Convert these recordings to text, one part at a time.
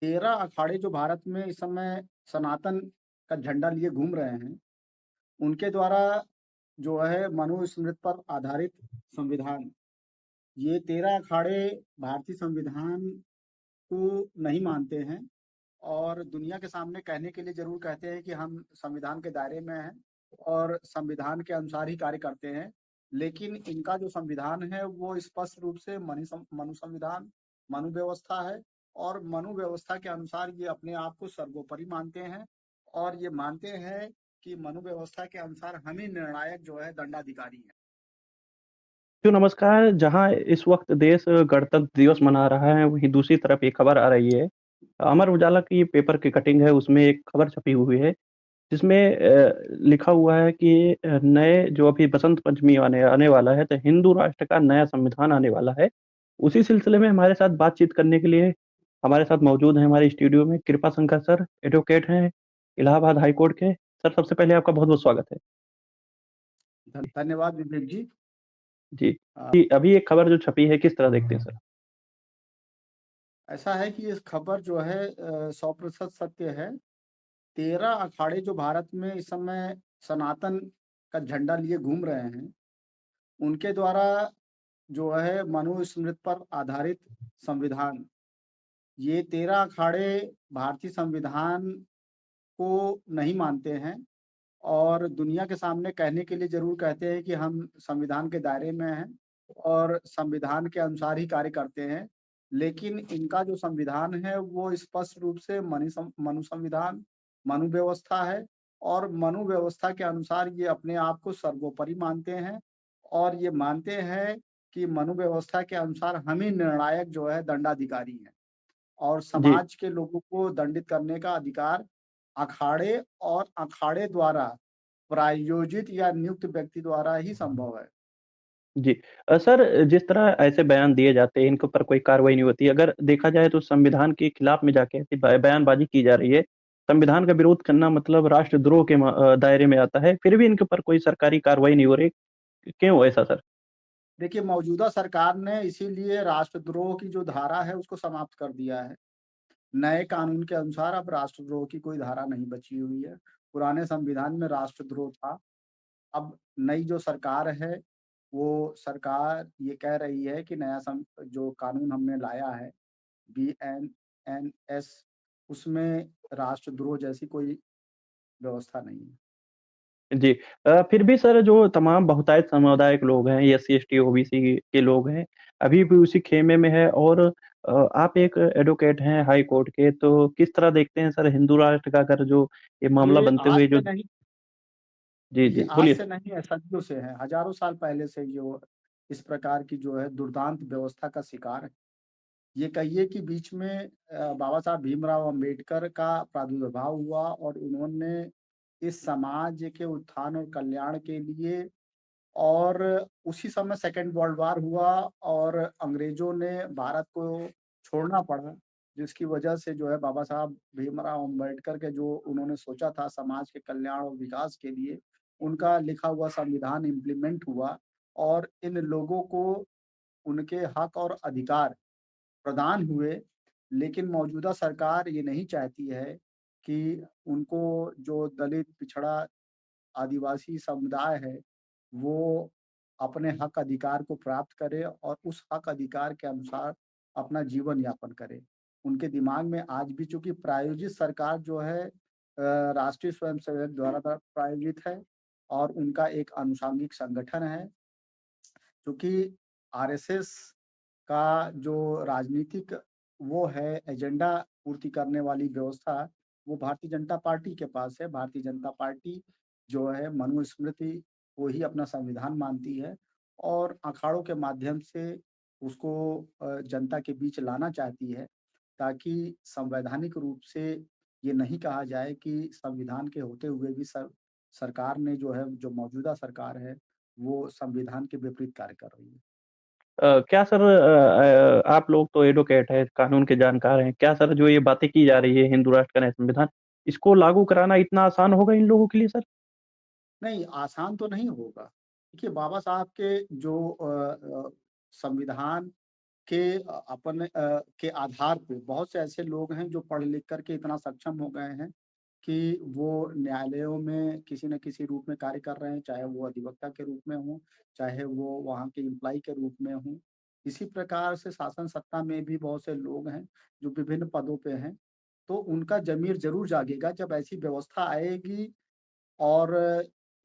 13 अखाड़े जो भारत में इस समय सनातन का झंडा लिए घूम रहे हैं, उनके द्वारा जो है मनुस्मृति पर आधारित संविधान, ये 13 अखाड़े भारतीय संविधान को नहीं मानते हैं और दुनिया के सामने कहने के लिए ज़रूर कहते हैं कि हम संविधान के दायरे में हैं और संविधान के अनुसार ही कार्य करते हैं। लेकिन इनका जो संविधान है वो स्पष्ट रूप से मनु संविधान, मनु व्यवस्था है और मनु व्यवस्था के अनुसार ये अपने आप को सर्वोपरि मानते हैं और ये मानते हैं कि मनु व्यवस्था के अनुसार हम ही निर्णायक जो है दंडाधिकारी हैं। तो नमस्कार, जहाँ इस वक़्त देश गणतंत्र दिवस मना रहा है, वहीं दूसरी तरफ एक खबर आ रही है। अमर उजाला की पेपर की कटिंग है, उसमें एक खबर छपी हुई है, जिसमें लिखा हुआ है कि नए जो अभी बसंत पंचमी आने आने वाला है, तो हिंदू राष्ट्र का नया संविधान आने वाला है। उसी सिलसिले में हमारे साथ बातचीत करने के लिए हमारे साथ मौजूद हैं हमारे स्टूडियो में कृपा शंकर सर, एडवोकेट हैं, इलाहाबाद हाई कोर्ट के। सर, सबसे पहले आपका बहुत-बहुत स्वागत है। धन्यवाद विवेक जी। जी। अ, जी, अभी एक खबर जो छपी है, किस तरह देखते हैं सर? ऐसा है कि ये खबर जो है 100% सत्य है। 13 अखाड़े जो भारत में इस समय सनातन का झंडा लिए घूम रहे हैं, उनके द्वारा जो है मनुस्मृति पर आधारित संविधान, ये 13 अखाड़े भारतीय संविधान को नहीं मानते हैं और दुनिया के सामने कहने के लिए ज़रूर कहते हैं कि हम संविधान के दायरे में हैं और संविधान के अनुसार ही कार्य करते हैं। लेकिन इनका जो संविधान है वो स्पष्ट रूप से मनु संविधान, मनु व्यवस्था है और मनु व्यवस्था के अनुसार ये अपने आप को सर्वोपरि मानते हैं और ये मानते हैं कि मनु व्यवस्था के अनुसार हम ही निर्णायक जो है दंडाधिकारी हैं और जी। समाज के लोगों को दंडित करने का अधिकार अखाड़े और अखाड़े द्वारा प्रायोजित या नियुक्त व्यक्ति द्वारा ही संभव है। जी। सर, जिस तरह ऐसे बयान दिए जाते हैं, इनके ऊपर कोई कार्रवाई नहीं होती। अगर देखा जाए तो संविधान के खिलाफ में जाके ऐसी बयानबाज़ी की जा रही है। संविधान का विरोध करना मतलब राष्ट्रद्रोह के दायरे में आता है, फिर भी इनके ऊपर कोई सरकारी कार्रवाई नहीं हो रही। क्यों ऐसा सर? देखिए, मौजूदा सरकार ने इसीलिए राष्ट्रद्रोह की जो धारा है उसको समाप्त कर दिया है। नए कानून के अनुसार अब राष्ट्रद्रोह की कोई धारा नहीं बची हुई है। पुराने संविधान में राष्ट्रद्रोह था। अब नई जो सरकार है, वो सरकार ये कह रही है कि नया जो कानून हमने लाया है बीएनएस, उसमें राष्ट्रद्रोह जैसी कोई व्यवस्था नहीं है। जी। फिर भी सर, जो तमाम बहुतायत समुदाय के लोग हैं, एससी, एसटी, ओबीसी के लोग हैं, अभी भी उसी खेमे में है और आप एक एडवोकेट हैं हाई कोर्ट के, तो किस तरह देखते हैं सर हिंदू राष्ट्र का अगर जो ये मामला ये बनते आज हुए से जो। नहीं जी, ये जी, आज बोलिए से सर। नहीं है, सदियों से है। हज़ारों साल पहले से जो इस प्रकार की जो है दुर्दांत व्यवस्था का शिकार है। ये कहिए कि बीच में बाबा साहब भीमराव अंबेडकर का प्रादुर्भाव हुआ और उन्होंने इस समाज के उत्थान और कल्याण के लिए और उसी समय सेकंड वर्ल्ड वॉर हुआ और अंग्रेज़ों ने भारत को छोड़ना पड़ा, जिसकी वजह से जो है बाबा साहब भीमराव अम्बेडकर के जो उन्होंने सोचा था समाज के कल्याण और विकास के लिए, उनका लिखा हुआ संविधान इम्प्लीमेंट हुआ और इन लोगों को उनके हक और अधिकार प्रदान हुए। लेकिन मौजूदा सरकार ये नहीं चाहती है कि उनको जो दलित, पिछड़ा, आदिवासी समुदाय है, वो अपने हक अधिकार को प्राप्त करे और उस हक अधिकार के अनुसार अपना जीवन यापन करे। उनके दिमाग में आज भी चूँकि प्रायोजित सरकार जो है राष्ट्रीय स्वयंसेवक द्वारा प्रायोजित है और उनका एक आनुषंगिक संगठन है। चूँकि आरएसएस का जो राजनीतिक वो है एजेंडा पूर्ति करने वाली व्यवस्था, वो भारतीय जनता पार्टी के पास है। भारतीय जनता पार्टी जो है मनुस्मृति को ही अपना संविधान मानती है और अखाड़ों के माध्यम से उसको जनता के बीच लाना चाहती है, ताकि संवैधानिक रूप से ये नहीं कहा जाए कि संविधान के होते हुए भी सरकार ने जो है, जो मौजूदा सरकार है, वो संविधान के विपरीत कार्य कर रही है। क्या सर, आप लोग तो एडवोकेट हैं, कानून के जानकार हैं। क्या सर, जो ये बातें की जा रही है हिंदू राष्ट्र का नया संविधान, इसको लागू कराना इतना आसान होगा इन लोगों के लिए सर? नहीं, आसान तो नहीं होगा। देखिए, बाबा साहब के जो संविधान के आधार पे बहुत से ऐसे लोग हैं जो पढ़ लिख कर के इतना सक्षम हो गए हैं कि वो न्यायालयों में किसी न किसी रूप में कार्य कर रहे हैं, चाहे वो अधिवक्ता के रूप में हों, चाहे वो वहाँ के एम्प्लॉयी के रूप में हों। इसी प्रकार से शासन सत्ता में भी बहुत से लोग हैं जो विभिन्न पदों पे हैं, तो उनका ज़मीर ज़रूर जागेगा जब ऐसी व्यवस्था आएगी और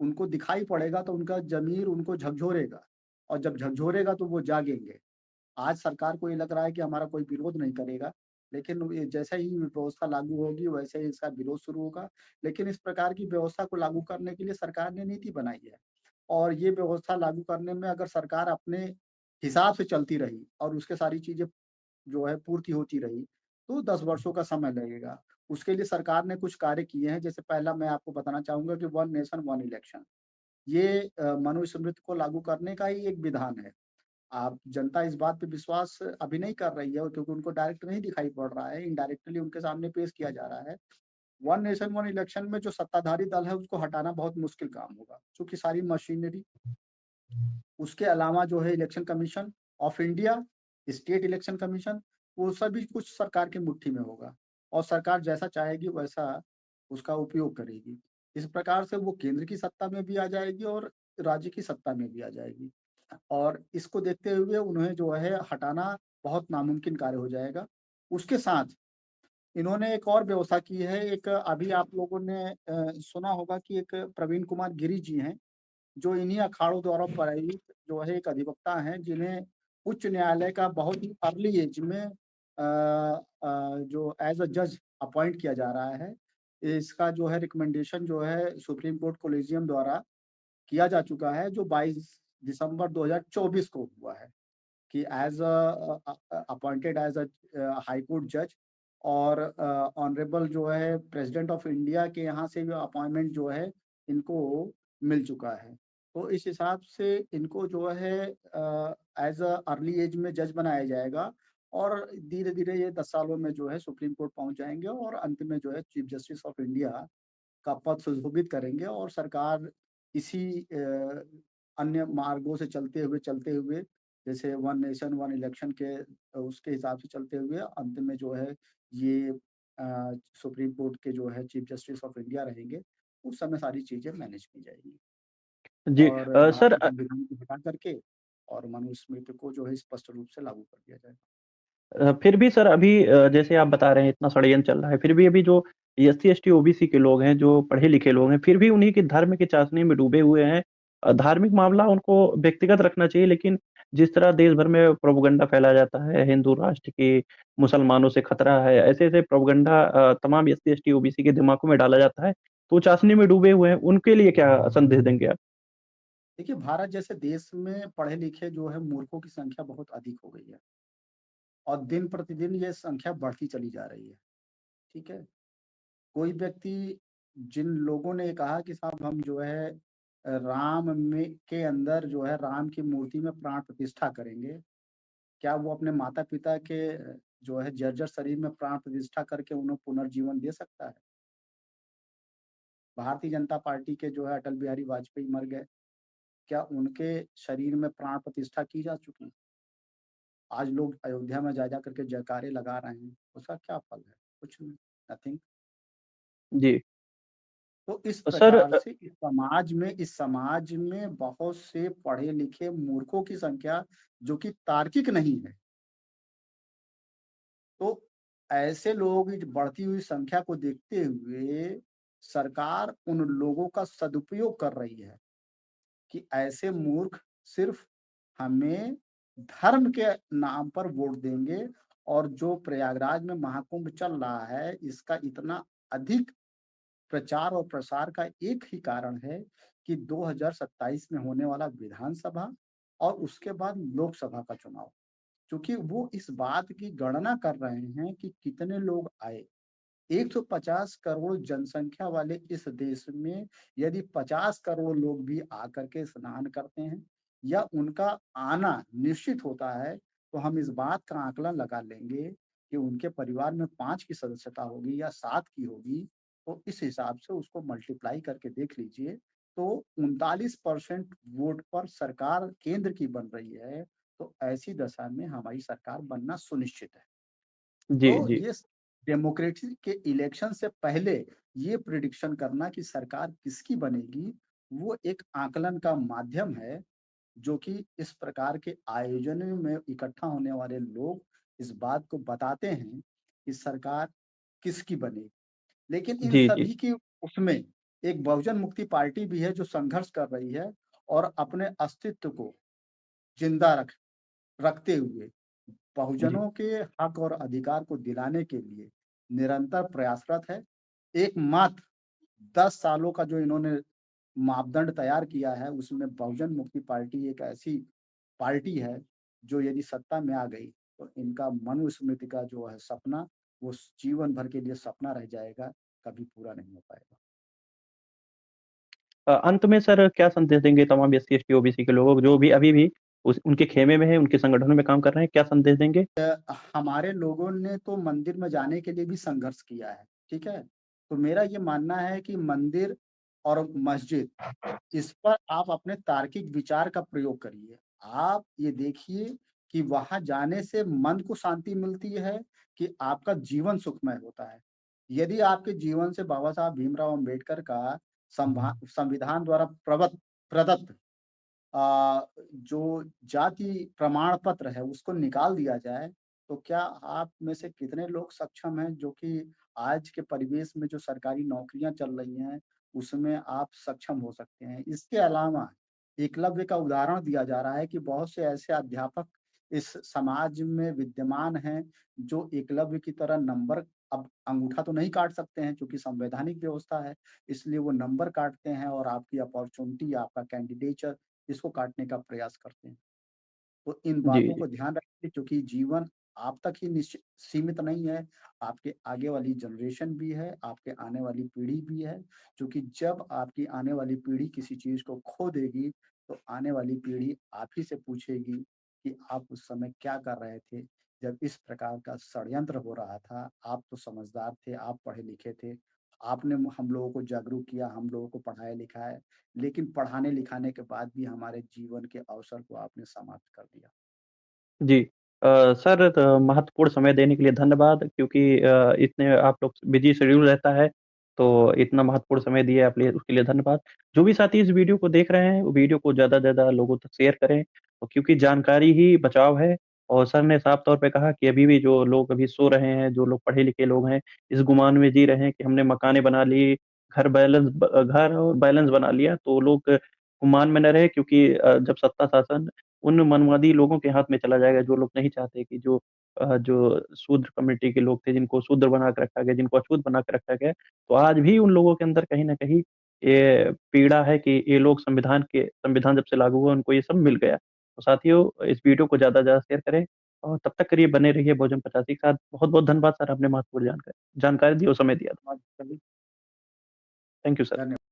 उनको दिखाई पड़ेगा तो उनका ज़मीर उनको झकझोरेगा और जब झकझोरेगा तो वो जागेंगे। आज सरकार को ये लग रहा है कि हमारा कोई विरोध नहीं करेगा, लेकिन ये जैसे ही व्यवस्था लागू होगी वैसे ही इसका विरोध शुरू होगा। लेकिन इस प्रकार की व्यवस्था को लागू करने के लिए सरकार ने नीति बनाई है और ये व्यवस्था लागू करने में अगर सरकार अपने हिसाब से चलती रही और उसके सारी चीज़ें जो है पूर्ति होती रही, तो 10 वर्षों का समय लगेगा। उसके लिए सरकार ने कुछ कार्य किए हैं, जैसे पहला मैं आपको बताना चाहूँगा कि वन नेशन वन इलेक्शन। ये मनुस्मृति को लागू करने का ही एक विधान है। आप जनता इस बात पे विश्वास अभी नहीं कर रही है क्योंकि उनको डायरेक्ट नहीं दिखाई पड़ रहा है, इनडायरेक्टली उनके सामने पेश किया जा रहा है। वन नेशन वन इलेक्शन में जो सत्ताधारी दल है उसको हटाना बहुत मुश्किल काम होगा, क्योंकि सारी मशीनरी उसके अलावा जो है election commission of India, state election commission, वो सभी कुछ सरकार की मुट्ठी में होगा और सरकार जैसा चाहेगी वैसा उसका उपयोग करेगी। इस प्रकार से वो केंद्र की सत्ता में भी आ जाएगी और राज्य की सत्ता में भी आ जाएगी और इसको देखते हुए उन्हें जो है हटाना बहुत नामुमकिन कार्य हो जाएगा। उसके साथ इन्होंने एक और व्यवस्था की है, एक अभी आप लोगों ने सुना होगा कि एक प्रवीण कुमार गिरी जी हैं, जो इन्हीं अखाड़ों द्वारा प्रेरित जो है एक अधिवक्ता हैं, जिन्हें उच्च न्यायालय का बहुत ही अर्ली एज में जो एज़ अ जज अपॉइंट किया जा रहा है। इसका जो है रिकमेंडेशन जो है सुप्रीम कोर्ट कोलिजियम द्वारा किया जा चुका है, जो 22 दिसंबर 2024 को हुआ है कि अपॉइंटेड एज़ हाई कोर्ट जज और ऑनरेबल जो है प्रेसिडेंट ऑफ इंडिया के यहाँ से भी अपॉइंटमेंट जो है इनको मिल चुका है। तो इस हिसाब से इनको जो है एज़ अर्ली एज में जज बनाया जाएगा और धीरे-धीरे ये 10 सालों में जो है सुप्रीम कोर्ट पहुँच जाएँगे और अंत में जो है चीफ जस्टिस ऑफ इंडिया का पद सुशोभित करेंगे और सरकार इसी अन्य मार्गों से चलते हुए जैसे वन नेशन वन इलेक्शन के उसके हिसाब से चलते हुए अंत में जो है ये सुप्रीम कोर्ट के जो है चीफ जस्टिस ऑफ इंडिया रहेंगे, उस समय सारी चीज़ें मैनेज की जाएँगी जी और सर भारतीय संविधान को हटा करके और मनुस्मृति को जो है स्पष्ट रूप से लागू कर दिया जाएगा। फिर भी सर अभी जैसे आप बता रहे हैं इतना षड्यंत्र चल रहा है, फिर भी अभी जो एससी, एसटी, ओबीसी के लोग हैं, जो पढ़े-लिखे लोग हैं, फिर भी उन्हीं की धर्म की चाशनी में डूबे हुए हैं। धार्मिक मामला उनको व्यक्तिगत रखना चाहिए, लेकिन जिस तरह देश भर में प्रोपेगेंडा फैलाया जाता है, हिंदू राष्ट्र की मुसलमानों से खतरा है, ऐसे-ऐसे प्रोपेगेंडा तमाम एससी, एसटी, ओबीसी के दिमागों में डाला जाता है, तो वो चाशनी में डूबे हुए हैं, उनके लिए क्या संदेश देंगे आप? देखिए, भारत जैसे देश में पढ़े-लिखे जो है मूर्खों की संख्या बहुत अधिक हो गई है और दिन-प्रतिदिन ये संख्या बढ़ती चली जा रही है, ठीक है? कोई व्यक्ति जिन लोगों ने कहा कि साहब हम जो है राम में के अंदर जो है राम की मूर्ति में प्राण प्रतिष्ठा करेंगे। क्या वो अपने माता-पिता के जो है जर्जर शरीर में प्राण प्रतिष्ठा करके उन्हें पुनर्जीवन दे सकता है? भारतीय जनता पार्टी के जो है अटल बिहारी वाजपेयी मर गए, क्या उनके शरीर में प्राण प्रतिष्ठा की जा चुकी? आज लोग अयोध्या में जा-जा करके जयकारे लगा रहे हैं, उसका क्या फल है? कुछ नहीं, नथिंग। जी। तो इस सर प्रकार से इस समाज में बहुत से पढ़े-लिखे मूर्खों की संख्या जो कि तार्किक नहीं है। तो ऐसे लोग इस बढ़ती हुई संख्या को देखते हुए सरकार उन लोगों का सदुपयोग कर रही है कि ऐसे मूर्ख सिर्फ हमें धर्म के नाम पर वोट देंगे और जो प्रयागराज में महाकुंभ चल रहा है, इसका इतना अधिक प्रचार और प्रसार का एक ही कारण है कि 2027 में होने वाला विधानसभा और उसके बाद लोकसभा का चुनाव। क्योंकि वो इस बात की गणना कर रहे हैं कि कितने लोग आए। 150 करोड़ जनसंख्या वाले इस देश में यदि 50 करोड़ लोग भी आकर के स्नान करते हैं या उनका आना निश्चित होता है, तो हम इस बात का आकलन लगा लेंगे कि उनके परिवार में 5 की सदस्यता होगी या 7 की होगी, तो इस हिसाब से उसको मल्टीप्लाई करके देख लीजिए, तो 39% वोट पर सरकार केंद्र की बन रही है, तो ऐसी दशा में हमारी सरकार बनना सुनिश्चित है। जी, तो जी। ये डेमोक्रेसी के इलेक्शन से पहले ये प्रिडिक्शन करना कि सरकार किसकी बनेगी, वो एक आकलन का माध्यम है, जो कि इस प्रकार के आयोजनों में इकट्ठा होने वाले लोग इस बात को बताते हैं कि सरकार किसकी बनेगी। लेकिन इन जी, जी। सभी की उसमें एक बहुजन मुक्ति पार्टी भी है जो संघर्ष कर रही है और अपने अस्तित्व को जिंदा रखते हुए जी। बहुजनों के हक और अधिकार को दिलाने के लिए निरंतर प्रयासरत है। एकमात्र 10 सालों का जो इन्होंने मापदंड तैयार किया है, उसमें बहुजन मुक्ति पार्टी एक ऐसी पार्टी है, जो यदि सत्ता में आ गई, तो इनका मनुस्मृति का जो है सपना, वो जीवन भर के लिए सपना रह जाएगा, कभी पूरा नहीं हो पाएगा। अंत में सर क्या संदेश देंगे तमाम एससी, एसटी, ओबीसी के लोगों को जो भी अभी भी उस उनके खेमे में हैं, उनके संगठनों में काम कर रहे हैं, क्या संदेश देंगे? हमारे लोगों ने तो मंदिर में जाने के लिए भी संघर्ष किया है, ठीक है? तो मेरा ये मानना है कि मंदिर और मस्जिद, इस पर आप अपने तार्किक विचार का प्रयोग करिए। आप ये देखिए कि वहाँ जाने से मन को शांति मिलती है कि आपका जीवन सुखमय होता है। यदि आपके जीवन से बाबा साहब भीमराव अम्बेडकर का संविधान द्वारा प्रदत्त जो जाति प्रमाण पत्र है उसको निकाल दिया जाए, तो क्या आप में से कितने लोग सक्षम हैं जो कि आज के परिवेश में जो सरकारी नौकरियाँ चल रही हैं, उसमें आप सक्षम हो सकते हैं। इसके अलावा एकलव्य का उदाहरण दिया जा रहा है कि बहुत से ऐसे अध्यापक इस समाज में विद्यमान हैं, जो एकलव्य की तरह नंबर, अब अंगूठा तो नहीं काट सकते हैं क्योंकि संवैधानिक व्यवस्था है, इसलिए वो नंबर काटते हैं और आपकी अपॉर्च्युनिटी, आपका कैंडिडेचर, इसको काटने का प्रयास करते हैं। तो इन जी, बातों जी। को ध्यान रखिए क्योंकि जीवन आप तक ही सीमित नहीं है, आपके आगे वाली जनरेशन भी है, आपके आने वाली पीढ़ी भी है, क्योंकि जब आपकी आने वाली पीढ़ी किसी चीज़ को खो देगी, तो आने वाली पीढ़ी आप ही से पूछेगी कि आप उस समय क्या कर रहे थे, जब इस प्रकार का षड्यंत्र हो रहा था, आप तो समझदार थे, आप पढ़े-लिखे थे, आपने हम लोगों को जागरूक किया, हम लोगों को पढ़ाया-लिखाया, लेकिन पढ़ाने-लिखाने के बाद भी हमारे जीवन के अवसर को आपने समाप्त कर दिया। जी। सर महत्वपूर्ण समय देने के लिए धन्यवाद क्योंकि इतने आप लोग बिज़ी शेड्यूल रहता है, तो इतना महत्वपूर्ण समय दिए आप लिए उसके लिए धन्यवाद। जो भी साथी इस वीडियो को देख रहे हैं, वो वीडियो को ज़्यादा से ज़्यादा लोगों तक शेयर करें क्योंकि जानकारी ही बचाव है और सर ने साफ तौर पे कहा कि अभी भी जो लोग अभी सो रहे हैं, जो लोग पढ़े-लिखे लोग हैं, इस गुमान में जी रहे हैं कि हमने मकानें बना ली, घर और बैलेंस बना लिया, तो लोग गुमान में न रहे क्योंकि जब सत्ता शासन उन मनमादी लोगों के हाथ में चला जाएगा, जो लोग नहीं चाहते कि जो शूद्र कम्युनिटी के लोग थे, जिनको शूद्र बना के रखा गया, जिनको अछूत बना के रखा गया, तो आज भी उन लोगों के अंदर कहीं न कहीं ये पीड़ा है कि ये लोग संविधान जब से लागू हुआ, उनको ये सब मिल गया। तो साथियों, इस वीडियो को ज़्यादा से ज़्यादा शेयर करें और तब तक के लिए बने रहिए भोजन 85 के साथ। बहुत-बहुत धन्यवाद सर, आपने महत्वपूर्ण जानकारी जानकारी दी और समय दिया। धन्यवाद सभी, थैंक यू सर। धन्यवाद।